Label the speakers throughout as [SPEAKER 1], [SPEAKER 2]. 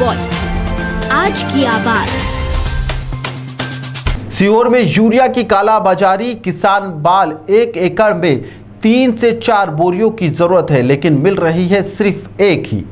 [SPEAKER 1] Voice, आज की आवाज।
[SPEAKER 2] सीहोर में यूरिया की कालाबाजारी। किसान बाल 1 एकड़ में 3 से 4 बोरियों की जरूरत है, लेकिन मिल रही है सिर्फ 1 ही।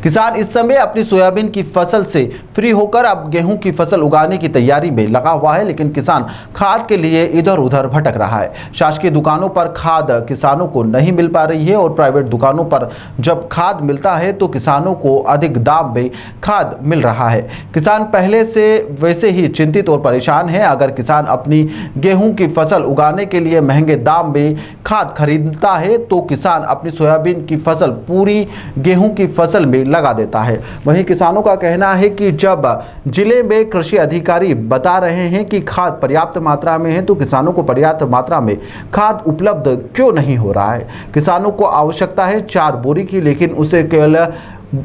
[SPEAKER 2] किसान इस समय अपनी सोयाबीन की फसल से फ्री होकर अब गेहूं की फसल उगाने की तैयारी में लगा हुआ है, लेकिन किसान खाद के लिए इधर उधर भटक रहा है। शासकीय दुकानों पर खाद किसानों को नहीं मिल पा रही है और प्राइवेट दुकानों पर जब खाद मिलता है तो किसानों को अधिक दाम में खाद मिल रहा है। किसान पहले से वैसे ही चिंतित और परेशान है। अगर किसान अपनी गेहूं की फसल उगाने के लिए महंगे दाम में खाद खरीदता है तो किसान अपनी सोयाबीन की फसल पूरी गेहूं की फसल में लगा देता है। वहीं किसानों का कहना है कि जब जिले में कृषि अधिकारी बता रहे हैं कि खाद पर्याप्त मात्रा में है तो किसानों को पर्याप्त मात्रा में खाद उपलब्ध क्यों नहीं हो रहा है। किसानों को आवश्यकता है 4 बोरी की, लेकिन उसे केवल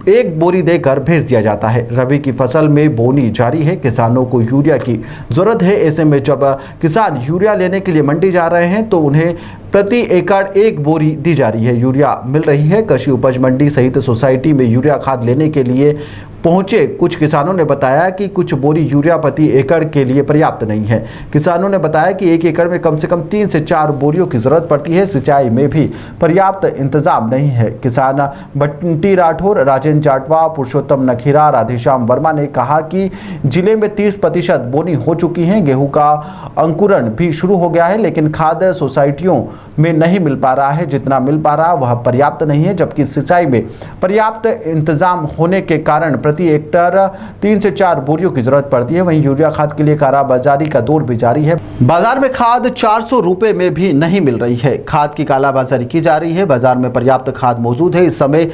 [SPEAKER 2] 1 बोरी देकर भेज दिया जाता है। रबी की फसल में बोनी जारी है, किसानों को यूरिया की जरूरत है। ऐसे में जब किसान यूरिया लेने के लिए मंडी जा रहे हैं तो उन्हें प्रति एकड़ 1 बोरी दी जा रही है। यूरिया मिल रही है। कृषि उपज मंडी सहित सोसाइटी में यूरिया खाद लेने के लिए पहुंचे कुछ किसानों ने बताया कि कुछ बोरी यूरिया प्रति एकड़ के लिए पर्याप्त नहीं है। किसानों ने बताया कि 1 एकड़ में कम से कम 3 से 4 बोरियों की जरूरत पड़ती है। सिंचाई में भी पर्याप्त इंतजाम नहीं है। किसान बंटी राठौर, राजेंद्र जाटवा, पुरुषोत्तम नखीरा, राधेश्याम वर्मा ने कहा कि जिले में 30% बोनी हो चुकी है। गेहूं का अंकुरण भी शुरू हो गया है, लेकिन खाद सोसाइटियों में नहीं मिल पा रहा है। जितना मिल पा रहा वह पर्याप्त नहीं है, जबकि सिंचाई में पर्याप्त इंतजाम होने के कारण प्रति हेक्टेयर 3 से 4 बोरियों की जरूरत पड़ती है। वहीं यूरिया खाद के लिए कालाबाजारी का दौर भी जारी है। बाजार में खाद 400 रुपए में भी नहीं मिल रही है। खाद की कालाबाजारी की जा रही है। बाजार में पर्याप्त खाद मौजूद है। इस समय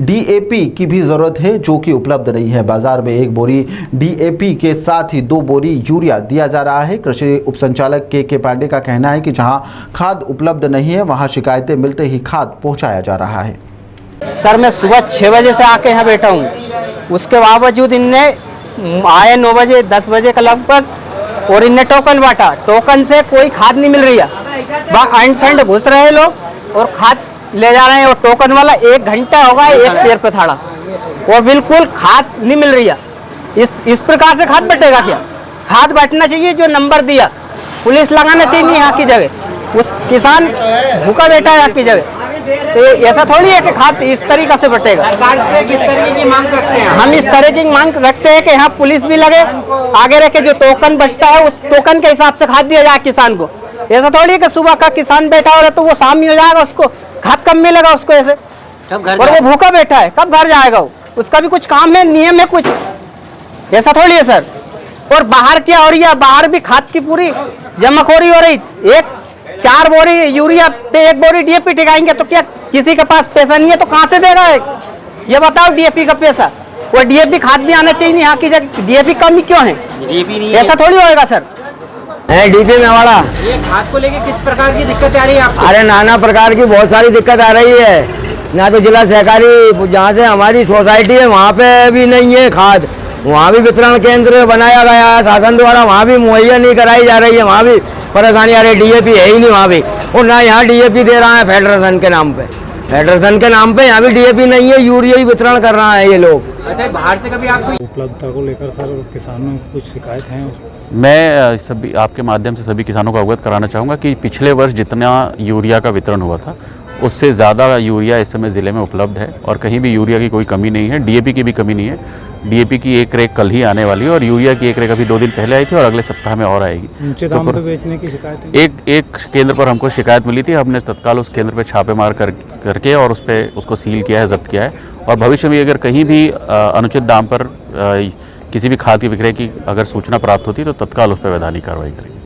[SPEAKER 2] डीएपी की भी जरूरत है, जो कि उपलब्ध नहीं है। बाजार में 1 बोरी डीएपी के साथ ही 2 बोरी यूरिया दिया जा रहा है। कृषि उप संचालक के पांडे का कहना है कि जहां खाद उपलब्ध नहीं है वहां शिकायतें मिलते ही खाद पहुंचाया जा रहा है।
[SPEAKER 3] सर, मैं सुबह 6 बजे से आके यहाँ बैठा हूँ, उसके बावजूद इनने आए 9 बजे 10 बजे का लगभग और इनने टोकन बांटा। टोकन से कोई खाद नहीं मिल रही है। एंड सेंड घुस रहे लोग और खाद ले जा रहे हैं। और टोकन वाला 1 घंटा होगा एक पैर पे थाड़ा और बिल्कुल खाद नहीं मिल रही है। इस प्रकार से खाद बटेगा क्या? खाद बांटना चाहिए जो नंबर दिया, पुलिस लगाना चाहिए यहाँ की जगह। उस किसान भूखा बैठा है यहाँ की जगह। तो ऐसा थोड़ी है कि खाद इस तरीके से बटेगा।
[SPEAKER 4] सरकार से किस तरीके की मांग रखते हैं?
[SPEAKER 3] हम इस तरह की मांग रखते हैं कि यहाँ पुलिस भी लगे, आगे रखे जो टोकन बटता है उस टोकन के हिसाब से खाद दिया जाए किसान को। ऐसा थोड़ी है कि सुबह का किसान बैठा हो रहा तो वो शाम ही हो जाएगा, उसको खाद कब मिलेगा उसको ऐसे। और वो भूखा बैठा है, कब घर जाएगा वो? उसका भी कुछ काम है, नियम है कुछ। ऐसा थोड़ी है सर। और बाहर क्या हो रही है? बाहर भी खाद की पूरी जमाखोरी हो रही। 4 बोरी यूरिया पे 1 बोरी डीएपी टिकाएंगे तो क्या किसी के पास पैसा नहीं है तो कहां से देगा? ये बताओ डीएपी का पैसा। वो डीएपी खाद भी आना चाहिए यहाँ की जगह। डीएपी कम ही क्यों है? डीएपी नहीं है। ऐसा थोड़ी होएगा सर।
[SPEAKER 4] डीपी में हमारा ये खाद को लेके किस प्रकार की दिक्कत आ रही है आपको?
[SPEAKER 5] अरे नाना प्रकार की बहुत सारी दिक्कत आ रही है। ना तो जिला सहकारी जहाँ से हमारी सोसाइटी है वहाँ पे भी नहीं है खाद। वहाँ भी वितरण केंद्र बनाया गया है शासन द्वारा, वहाँ भी मुहैया नहीं कराई जा रही है। वहाँ भी परेशानी आ रही है। डीएपी है ही नहीं वहाँ भी, और ना यहाँ डीएपी दे रहा है फेडरेशन के नाम पे। फेडरेशन के नाम पे यहाँ भी डीएपी नहीं है, यूरिया ही वितरण कर रहा है ये लोग।
[SPEAKER 4] अच्छा, बाहर से कभी आपको
[SPEAKER 6] उपलब्धता को लेकर सर किसानों को कुछ शिकायत है?
[SPEAKER 7] मैं सभी आपके माध्यम से सभी किसानों को अवगत कराना चाहूँगा कि पिछले वर्ष जितना यूरिया का वितरण हुआ था उससे ज़्यादा यूरिया इस समय ज़िले में उपलब्ध है और कहीं भी यूरिया की कोई कमी नहीं है। डीएपी की भी कमी नहीं है। डीएपी की 1 रेक कल ही आने वाली है और यूरिया की 1 रेक अभी 2 दिन पहले आई थी और अगले सप्ताह में और आएगी।
[SPEAKER 6] ऊंचे दाम पे बेचने की शिकायत है?
[SPEAKER 7] एक केंद्र पर हमको शिकायत मिली थी। हमने तत्काल उस केंद्र पर छापेमार करके और उसको सील किया है, जब्त किया है। और भविष्य में अगर कहीं भी अनुचित दाम पर किसी भी खाद की विक्रय की अगर सूचना प्राप्त होती तो तत्काल उस पर वैधानिक कार्रवाई करेंगे।